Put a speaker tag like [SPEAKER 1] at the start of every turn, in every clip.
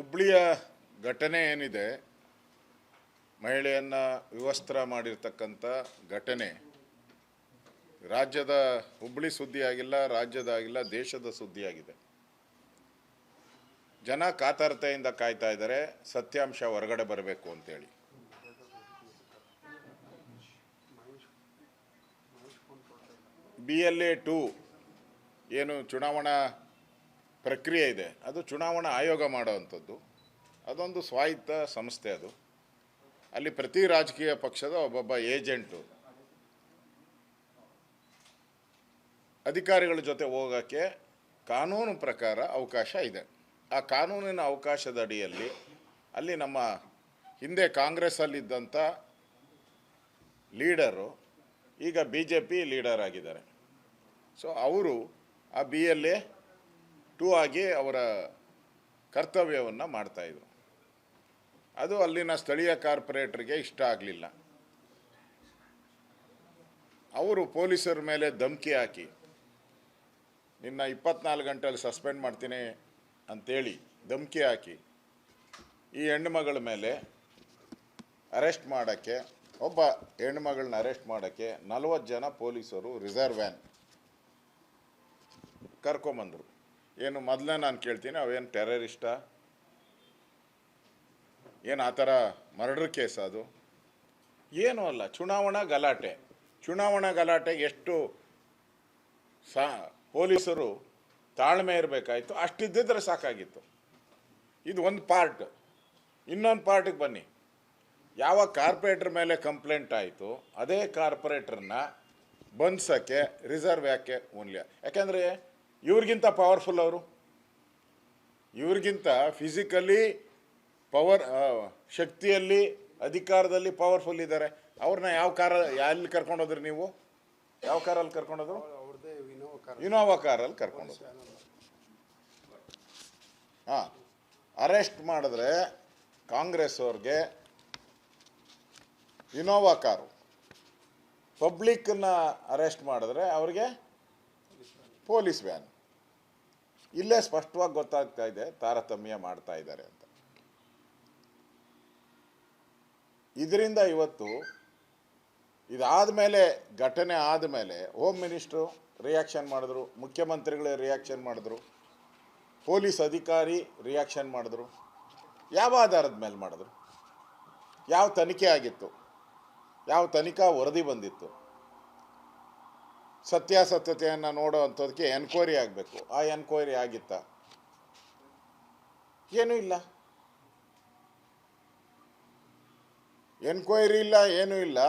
[SPEAKER 1] ಹುಬ್ಳಿಯ ಘಟನೆ ಏನಿದೆ, ಮಹಿಳೆಯನ್ನು ವಿವಸ್ತ್ರ ಮಾಡಿರ್ತಕ್ಕಂಥ ಘಟನೆ ರಾಜ್ಯದ ಹುಬ್ಳಿ ಸುದ್ದಿಯಾಗಿಲ್ಲ, ರಾಜ್ಯದಾಗಿಲ್ಲ, ದೇಶದ ಸುದ್ದಿಯಾಗಿದೆ. ಜನ ಕಾತರತೆಯಿಂದ ಕಾಯ್ತಾ ಇದ್ದಾರೆ ಸತ್ಯಾಂಶ ಹೊರಗಡೆ ಬರಬೇಕು ಅಂತೇಳಿ. BLA-2 ಏನು ಚುನಾವಣಾ ಪ್ರಕ್ರಿಯೆ ಇದೆ, ಅದು ಚುನಾವಣಾ ಆಯೋಗ ಮಾಡುವಂಥದ್ದು. ಅದೊಂದು ಸ್ವಾಯತ್ತ ಸಂಸ್ಥೆ. ಅದು ಅಲ್ಲಿ ಪ್ರತಿ ರಾಜಕೀಯ ಪಕ್ಷದ ಒಬ್ಬೊಬ್ಬ ಏಜೆಂಟು ಅಧಿಕಾರಿಗಳ ಜೊತೆ ಹೋಗೋಕ್ಕೆ ಕಾನೂನು ಪ್ರಕಾರ ಅವಕಾಶ ಇದೆ. ಆ ಕಾನೂನಿನ ಅವಕಾಶದ ಅಡಿಯಲ್ಲಿ ಅಲ್ಲಿ ನಮ್ಮ ಹಿಂದೆ ಕಾಂಗ್ರೆಸ್ಸಲ್ಲಿದ್ದಂಥ ಲೀಡರು ಈಗ BJP ಲೀಡರ್ ಆಗಿದ್ದಾರೆ. ಸೊ ಅವರು ಆ BLA-2 ಆಗಿ ಅವರ ಕರ್ತವ್ಯವನ್ನು ಮಾಡ್ತಾಯಿದ್ರು. ಅದು ಅಲ್ಲಿನ ಸ್ಥಳೀಯ ಕಾರ್ಪೊರೇಟರ್ಗೆ ಇಷ್ಟ ಆಗಲಿಲ್ಲ. ಅವರು ಪೊಲೀಸರ ಮೇಲೆ ಧಮಕಿ ಹಾಕಿ ನಿನ್ನ 24 ಗಂಟೆಯಲ್ಲಿ ಸಸ್ಪೆಂಡ್ ಮಾಡ್ತೀನಿ ಅಂಥೇಳಿ ಧಮಕಿ ಹಾಕಿ ಈ ಹೆಣ್ಣುಮಗಳ ಮೇಲೆ ಅರೆಸ್ಟ್ ಮಾಡೋಕ್ಕೆ, ಒಬ್ಬ ಹೆಣ್ಣುಮಗಳನ್ನ ಅರೆಸ್ಟ್ ಮಾಡೋಕ್ಕೆ 40 ಜನ ಪೊಲೀಸರು ರಿಸರ್ವ್ ವ್ಯಾನ್ ಕರ್ಕೊಂಬಂದರು. ಏನು ಮೊದಲೇ ನಾನು ಕೇಳ್ತೀನಿ, ಅವೇನು ಟೆರರಿಸ್ಟಾ, ಏನು ಆ ಥರ ಮರ್ಡರ್ ಕೇಸ್? ಅದು ಏನೂ ಅಲ್ಲ, ಚುನಾವಣಾ ಗಲಾಟೆ. ಚುನಾವಣಾ ಗಲಾಟೆಗೆ ಎಷ್ಟು ಪೊಲೀಸರು ತಾಳ್ಮೆ ಇರಬೇಕಾಯಿತು, ಅಷ್ಟಿದ್ದಿದ್ರೆ ಸಾಕಾಗಿತ್ತು. ಇದು ಒಂದು ಪಾರ್ಟ್. ಇನ್ನೊಂದು ಪಾರ್ಟಿಗೆ ಬನ್ನಿ. ಯಾವ ಕಾರ್ಪೊರೇಟರ್ ಮೇಲೆ ಕಂಪ್ಲೇಂಟ್ ಆಯಿತು ಅದೇ ಕಾರ್ಪೊರೇಟರ್ನ ಬಂಧಿಸೋಕ್ಕೆ ರಿಸರ್ವ್ ಯಾಕೆ ಓನ್ಲಿ? ಯಾಕೆಂದರೆ ಇವ್ರಿಗಿಂತ ಪವರ್ಫುಲ್ ಅವರು, ಇವ್ರಿಗಿಂತ ಫಿಸಿಕಲಿ ಶಕ್ತಿಯಲ್ಲಿ ಅಧಿಕಾರದಲ್ಲಿ ಪವರ್ಫುಲ್ ಇದ್ದಾರೆ. ಅವ್ರನ್ನ ಎಲ್ಲಿ ಕರ್ಕೊಂಡೋದ್ರಿ ನೀವು? ಯಾವ ಕಾರಲ್ಲಿ ಕರ್ಕೊಂಡೋದ್ರು? ಇನೋವಾ ಕಾರಲ್ಲಿ ಕರ್ಕೊಂಡೋದ್ರು. ಹಾಂ, ಅರೆಸ್ಟ್ ಮಾಡಿದ್ರೆ ಕಾಂಗ್ರೆಸ್ ಅವ್ರಿಗೆ ಇನೋವಾ ಕಾರು, ಪಬ್ಲಿಕ್ಕನ್ನ ಅರೆಸ್ಟ್ ಮಾಡಿದ್ರೆ ಅವ್ರಿಗೆ ಪೊಲೀಸ್ ವ್ಯಾನ್. ಇಲ್ಲೇ ಸ್ಪಷ್ಟವಾಗಿ ಗೊತ್ತಾಗ್ತಾ ಇದೆ ತಾರತಮ್ಯ ಮಾಡ್ತಾ ಇದ್ದಾರೆ ಅಂತ. ಇದರಿಂದ ಇವತ್ತು ಇದಾದ ಮೇಲೆ, ಘಟನೆ ಆದಮೇಲೆ ಹೋಮ್ ಮಿನಿಸ್ಟ್ರು ರಿಯಾಕ್ಷನ್ ಮಾಡಿದ್ರು, ಮುಖ್ಯಮಂತ್ರಿಗಳೇ ರಿಯಾಕ್ಷನ್ ಮಾಡಿದ್ರು, ಪೊಲೀಸ್ ಅಧಿಕಾರಿ ರಿಯಾಕ್ಷನ್ ಮಾಡಿದ್ರು. ಯಾವ ಆಧಾರದ ಮೇಲೆ ಮಾಡಿದ್ರು? ಯಾವ ತನಿಖೆ ಆಗಿತ್ತು? ಯಾವ ತನಿಖಾ ವರದಿ ಬಂದಿತ್ತು? ಸತ್ಯಾಸತ್ಯತೆಯನ್ನು ನೋಡೋ ಅಂಥದಕ್ಕೆ ಎನ್ಕ್ವೈರಿ ಆಗಬೇಕು. ಆ ಎನ್ಕ್ವೈರಿ ಆಗಿತ್ತಾ? ಏನೂ ಇಲ್ಲ. ಎನ್ಕ್ವೈರಿ ಇಲ್ಲ, ಏನೂ ಇಲ್ಲ.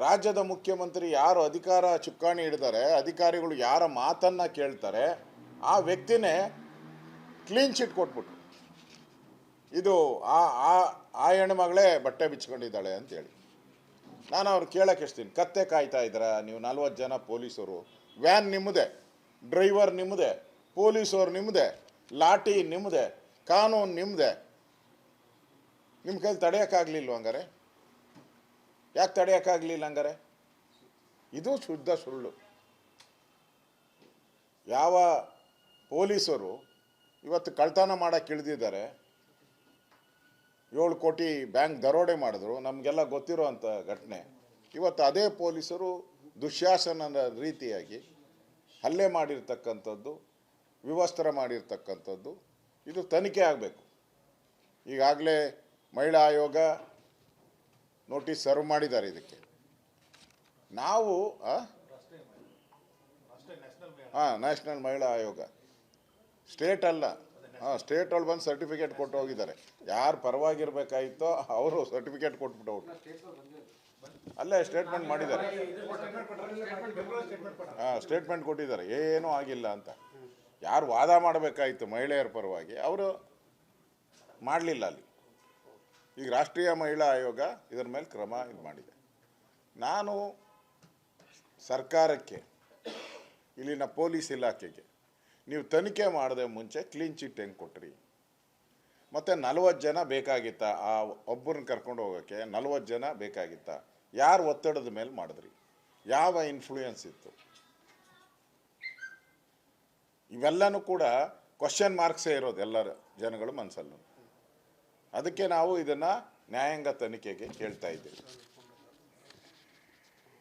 [SPEAKER 1] ರಾಜ್ಯದ ಮುಖ್ಯಮಂತ್ರಿ ಯಾರು ಅಧಿಕಾರ ಚುಕ್ಕಾಣಿ ಹಿಡಿದಾರೆ, ಅಧಿಕಾರಿಗಳು ಯಾರ ಮಾತನ್ನು ಕೇಳ್ತಾರೆ, ಆ ವ್ಯಕ್ತಿನೇ ಕ್ಲೀನ್ ಚಿಟ್ ಕೊಟ್ಬಿಟ್ರು. ಇದು ಆ ಹೆಣ್ಮಗಳೇ ಬಟ್ಟೆ ಬಿಚ್ಕೊಂಡಿದ್ದಾಳೆ ಅಂತೇಳಿ. ನಾನು ಅವ್ರು ಕೇಳಕ್ಕೆ ಇರ್ತೀನಿ, ಕತ್ತೆ ಕಾಯ್ತಾ ಇದ್ದೀರಾ ನೀವು 40 ಜನ ಪೊಲೀಸರು? ವ್ಯಾನ್ ನಿಮ್ಮದೇ, ಡ್ರೈವರ್ ನಿಮ್ಮದೇ, ಪೊಲೀಸವ್ರು ನಿಮ್ಮದೇ, ಲಾಠಿ ನಿಮ್ಮದೇ, ಕಾನೂನು ನಿಮ್ಮದೇ. ನಿಮ್ಮ ಕೈಲಿ ತಡೆಯೋಕ್ಕಾಗಲಿಲ್ವ ಹಂಗಾರೆ? ಯಾಕೆ ತಡೆಯೋಕ್ಕಾಗಲಿಲ್ಲ ಹಂಗಾರೆ? ಇದು ಶುದ್ಧ ಸುಳ್ಳು. ಯಾವ ಪೊಲೀಸರು ಇವತ್ತು ಕಳ್ತನ ಮಾಡೋಕ್ಕೆ ಇಳಿದಿದ್ದಾರೆ, 7 ಕೋಟಿ ಬ್ಯಾಂಕ್ ದರೋಡೆ ಮಾಡಿದ್ರು, ನಮಗೆಲ್ಲ ಗೊತ್ತಿರೋ ಅಂಥ ಘಟನೆ. ಇವತ್ತು ಅದೇ ಪೊಲೀಸರು ದುಶ್ಯಾಸನದ ರೀತಿಯಾಗಿ ಹಲ್ಲೆ ಮಾಡಿರ್ತಕ್ಕಂಥದ್ದು, ವಿವಸ್ತ್ರ ಮಾಡಿರ್ತಕ್ಕಂಥದ್ದು, ಇದು ತನಿಖೆ ಆಗಬೇಕು. ಈಗಾಗಲೇ ಮಹಿಳಾ ಆಯೋಗ ನೋಟಿಸ್ ಸರ್ವ್ ಮಾಡಿದ್ದಾರೆ ಇದಕ್ಕೆ. ನಾವು ನ್ಯಾಷನಲ್ ಮಹಿಳಾ ಆಯೋಗ, ಸ್ಟೇಟ್ ಅಲ್ಲ, ಸ್ಟೇಟ್ ಅಲ್ಲಿ ಬಂದು ಸರ್ಟಿಫಿಕೇಟ್ ಕೊಟ್ಟು ಹೋಗಿದ್ದಾರೆ. ಯಾರು ಪರವಾಗಿರ್ಬೇಕಾಗಿತ್ತೋ ಅವರು ಸರ್ಟಿಫಿಕೇಟ್ ಕೊಟ್ಬಿಟ್ಟು ಅಲ್ಲೇ ಸ್ಟೇಟ್ಮೆಂಟ್ ಮಾಡಿದ್ದಾರೆ. ಸ್ಟೇಟ್ಮೆಂಟ್ ಕೊಟ್ಟಿದ್ದಾರೆ, ಏನೂ ಆಗಿಲ್ಲ ಅಂತ. ಯಾರು ವಾದ ಮಾಡಬೇಕಾಯಿತು ಮಹಿಳೆಯರ ಪರವಾಗಿ ಅವರು ಮಾಡಲಿಲ್ಲ. ಅಲ್ಲಿ ಈಗ ರಾಷ್ಟ್ರೀಯ ಮಹಿಳಾ ಆಯೋಗ ಇದರ ಮೇಲೆ ಕ್ರಮ ಇದು ಮಾಡಿದೆ. ನಾನು ಸರ್ಕಾರಕ್ಕೆ, ಇಲ್ಲಿನ ಪೊಲೀಸ್ ಇಲಾಖೆಗೆ, ನೀವು ತನಿಖೆ ಮಾಡದೆ ಮುಂಚೆ ಕ್ಲೀನ್ ಚಿಟ್ ಹೆಂಗೆ ಕೊಟ್ರಿ? ಮತ್ತು 40 ಜನ ಬೇಕಾಗಿತ್ತಾ? ಆ ಒಬ್ಬರನ್ನ ಕರ್ಕೊಂಡು ಹೋಗೋಕ್ಕೆ 40 ಜನ ಬೇಕಾಗಿತ್ತಾ? ಯಾರು ಒತ್ತಡದ ಮೇಲೆ ಮಾಡಿದ್ರಿ? ಯಾವ ಇನ್ಫ್ಲೂಯೆನ್ಸ್ ಇತ್ತು? ಇವೆಲ್ಲನೂ ಕೂಡ ಕ್ವಶನ್ ಮಾರ್ಕ್ಸೇ ಇರೋದು ಎಲ್ಲರ ಜನಗಳ ಮನಸ್ಸಲ್ಲೂ. ಅದಕ್ಕೆ ನಾವು ಇದನ್ನು ನ್ಯಾಯಾಂಗ ತನಿಖೆಗೆ ಕೇಳ್ತಾ ಇದ್ದೀವಿ.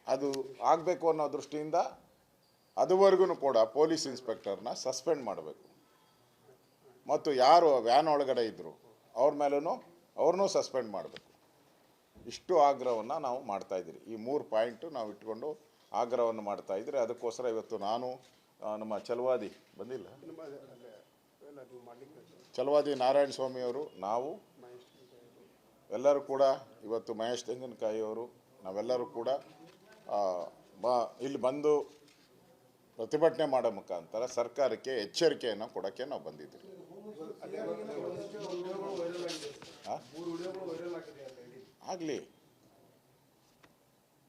[SPEAKER 1] ಅದು ಆಗಬೇಕು ಅನ್ನೋ ದೃಷ್ಟಿಯಿಂದ ಅದುವರೆಗೂ ಕೂಡ ಪೊಲೀಸ್ ಇನ್ಸ್ಪೆಕ್ಟರ್ನ ಸಸ್ಪೆಂಡ್ ಮಾಡಬೇಕು ಮತ್ತು ಯಾರು ವ್ಯಾನ್ ಒಳಗಡೆ ಇದ್ದರು ಅವ್ರ ಮೇಲೂ ಅವ್ರನ್ನೂ ಸಸ್ಪೆಂಡ್ ಮಾಡಬೇಕು. ಇಷ್ಟು ಆಗ್ರಹವನ್ನು ನಾವು ಮಾಡ್ತಾಯಿದ್ದೀರಿ. ಈ 3 ಪಾಯಿಂಟು ನಾವು ಇಟ್ಕೊಂಡು ಆಗ್ರಹವನ್ನು ಮಾಡ್ತಾಯಿದ್ದೀರಿ. ಅದಕ್ಕೋಸ್ಕರ ಇವತ್ತು ನಾನು ನಮ್ಮ ಛಲವಾದಿ ಬಂದಿಲ್ಲ, ಛಲವಾದಿ ನಾರಾಯಣ ಸ್ವಾಮಿಯವರು, ನಾವು ಎಲ್ಲರೂ ಕೂಡ ಇವತ್ತು ಮಹೇಶ್ ತೆಂಗಿನಕಾಯಿ ಅವರು ನಾವೆಲ್ಲರೂ ಕೂಡ ಇಲ್ಲಿ ಬಂದು ಪ್ರತಿಭಟನೆ ಮಾಡೋ ಮುಖಾಂತರ ಸರ್ಕಾರಕ್ಕೆ ಎಚ್ಚರಿಕೆಯನ್ನು ಕೊಡೋಕ್ಕೆ ನಾವು ಬಂದಿದ್ದೀವಿ. ಆಗಲಿ,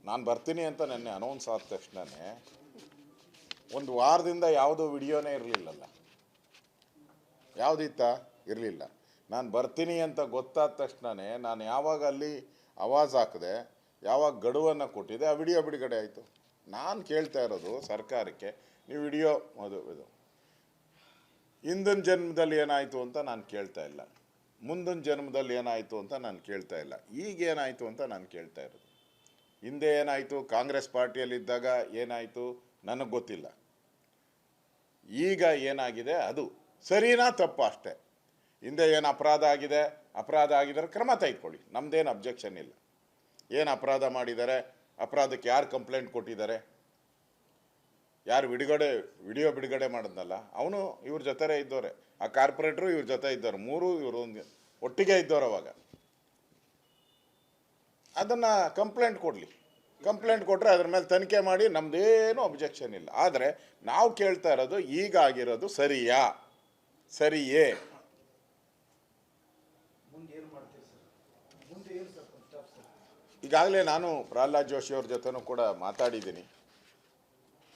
[SPEAKER 1] ನಾನು ಬರ್ತೀನಿ ಅಂತ ನೆನ್ನೆ ಅನೌನ್ಸ್ ಆದ ತಕ್ಷಣವೇ ಒಂದು ವಾರದಿಂದ ಯಾವುದೋ ವಿಡಿಯೋನೇ ಇರಲಿಲ್ಲಲ್ಲ. ಯಾವುದಿತ್ತ ಇರಲಿಲ್ಲ. ನಾನು ಬರ್ತೀನಿ ಅಂತ ಗೊತ್ತಾದ ತಕ್ಷಣವೇ ನಾನು ಯಾವಾಗ ಅಲ್ಲಿ ಆವಾಜ್ ಹಾಕಿದೆ, ಯಾವಾಗ ಗಡುವನ್ನು ಕೊಟ್ಟಿದೆ, ಆ ವಿಡಿಯೋ ಬಿಡುಗಡೆ ಆಯಿತು. ನಾನು ಕೇಳ್ತಾ ಇರೋದು ಸರ್ಕಾರಕ್ಕೆ, ನೀವು ವಿಡಿಯೋ ಇದು ಹಿಂದಿನ ಜನ್ಮದಲ್ಲಿ ಏನಾಯಿತು ಅಂತ ನಾನು ಕೇಳ್ತಾ ಇಲ್ಲ, ಮುಂದಿನ ಜನ್ಮದಲ್ಲಿ ಏನಾಯಿತು ಅಂತ ನಾನು ಕೇಳ್ತಾ ಇಲ್ಲ, ಈಗೇನಾಯಿತು ಅಂತ ನಾನು ಕೇಳ್ತಾ ಇರೋದು. ಹಿಂದೆ ಏನಾಯಿತು, ಕಾಂಗ್ರೆಸ್ ಪಾರ್ಟಿಯಲ್ಲಿದ್ದಾಗ ಏನಾಯಿತು ನನಗೆ ಗೊತ್ತಿಲ್ಲ. ಈಗ ಏನಾಗಿದೆ ಅದು ಸರಿನಾ ತಪ್ಪು ಅಷ್ಟೇ. ಹಿಂದೆ ಏನು ಅಪರಾಧ ಆಗಿದರೆ ಕ್ರಮ ತೆಗೆದುಕೊಳ್ಳಿ, ನಮ್ಮದೇನು ಅಬ್ಜೆಕ್ಷನ್ ಇಲ್ಲ. ಏನು ಅಪರಾಧ ಮಾಡಿದ್ದಾರೆ, ಅಪರಾಧಕ್ಕೆ ಯಾರು ಕಂಪ್ಲೇಂಟ್ ಕೊಟ್ಟಿದ್ದಾರೆ, ಯಾರು ವಿಡಿಯೋ ಬಿಡುಗಡೆ ಮಾಡಿದ್ನಲ್ಲ ಅವನು ಇವ್ರ ಜೊತೆ ಇದ್ದವ್ರೆ, ಆ ಕಾರ್ಪೊರೇಟ್ರು ಇವ್ರ ಜೊತೆ ಇದ್ದವ್ರು, 3 ಇವರು ಒಟ್ಟಿಗೆ ಇದ್ದವ್ರು. ಅವಾಗ ಅದನ್ನು ಕಂಪ್ಲೇಂಟ್ ಕೊಡಲಿ, ಕಂಪ್ಲೇಂಟ್ ಕೊಟ್ಟರೆ ಅದ್ರ ಮೇಲೆ ತನಿಖೆ ಮಾಡಿ, ನಮ್ಮದೇನೂ ಅಬ್ಜೆಕ್ಷನ್ ಇಲ್ಲ. ಆದರೆ ನಾವು ಕೇಳ್ತಾ ಇರೋದು ಈಗ ಆಗಿರೋದು ಸರಿಯೇ? ಈಗಾಗಲೇ ನಾನು ಪ್ರಹ್ಲಾದ್ ಜೋಶಿ ಅವ್ರ ಜೊತೆನೂ ಕೂಡ ಮಾತಾಡಿದ್ದೀನಿ.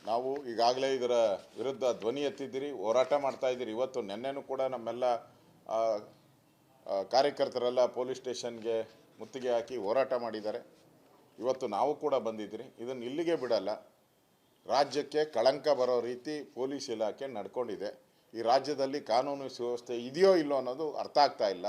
[SPEAKER 1] ನಾವು ಈಗಾಗಲೇ ಇದರ ವಿರುದ್ಧ ಧ್ವನಿ ಎತ್ತಿದ್ದೀರಿ, ಹೋರಾಟ ಮಾಡ್ತಾಯಿದ್ದೀರಿ. ಇವತ್ತು ನೆನ್ನೆನೂ ಕೂಡ ನಮ್ಮೆಲ್ಲ ಕಾರ್ಯಕರ್ತರೆಲ್ಲ ಪೊಲೀಸ್ ಸ್ಟೇಷನ್ಗೆ ಮುತ್ತಿಗೆ ಹಾಕಿ ಹೋರಾಟ ಮಾಡಿದ್ದಾರೆ. ಇವತ್ತು ನಾವು ಕೂಡ ಬಂದಿದ್ದೀರಿ. ಇದನ್ನು ಇಲ್ಲಿಗೆ ಬಿಡಲ್ಲ. ರಾಜ್ಯಕ್ಕೆ ಕಳಂಕ ಬರೋ ರೀತಿ ಪೊಲೀಸ್ ಇಲಾಖೆ ನಡ್ಕೊಂಡಿದೆ. ಈ ರಾಜ್ಯದಲ್ಲಿ ಕಾನೂನು ಸುವ್ಯವಸ್ಥೆ ಇದೆಯೋ ಇಲ್ಲೋ ಅನ್ನೋದು ಅರ್ಥ ಆಗ್ತಾ ಇಲ್ಲ.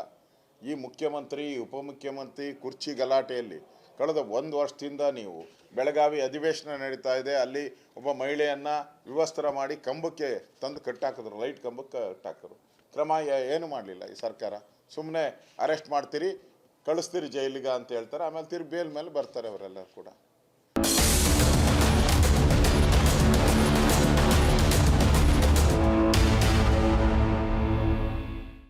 [SPEAKER 1] ಈ ಮುಖ್ಯಮಂತ್ರಿ, ಉಪಮುಖ್ಯಮಂತ್ರಿ ಕುರ್ಚಿ ಗಲಾಟೆಯಲ್ಲಿ ಕಳೆದ 1 ವರ್ಷದಿಂದ ನೀವು ಬೆಳಗಾವಿ ಅಧಿವೇಶನ ನಡೀತಾ ಇದೆ, ಅಲ್ಲಿ ಒಬ್ಬ ಮಹಿಳೆಯನ್ನು ವಿವಸ್ತ್ರ ಮಾಡಿ ಕಂಬಕ್ಕೆ ತಂದು ಕಟ್ಟಾಕಿದ್ರು, ಲೈಟ್ ಕಂಬಕ್ಕೆ ಕಟ್ಟಾಕಿದ್ರು. ಕ್ರಮ ಏನು ಮಾಡಲಿಲ್ಲ ಈ ಸರ್ಕಾರ. ಸುಮ್ಮನೆ ಅರೆಸ್ಟ್ ಮಾಡ್ತೀರಿ, ಕಳಿಸ್ತೀರಿ ಜೈಲಿಗೆ ಅಂತ ಹೇಳ್ತಾರೆ, ಆಮೇಲೆ ತಿರುಗಿ ಬೇಲ್ ಮೇಲೆ ಬರ್ತಾರೆ ಅವರೆಲ್ಲ ಕೂಡ.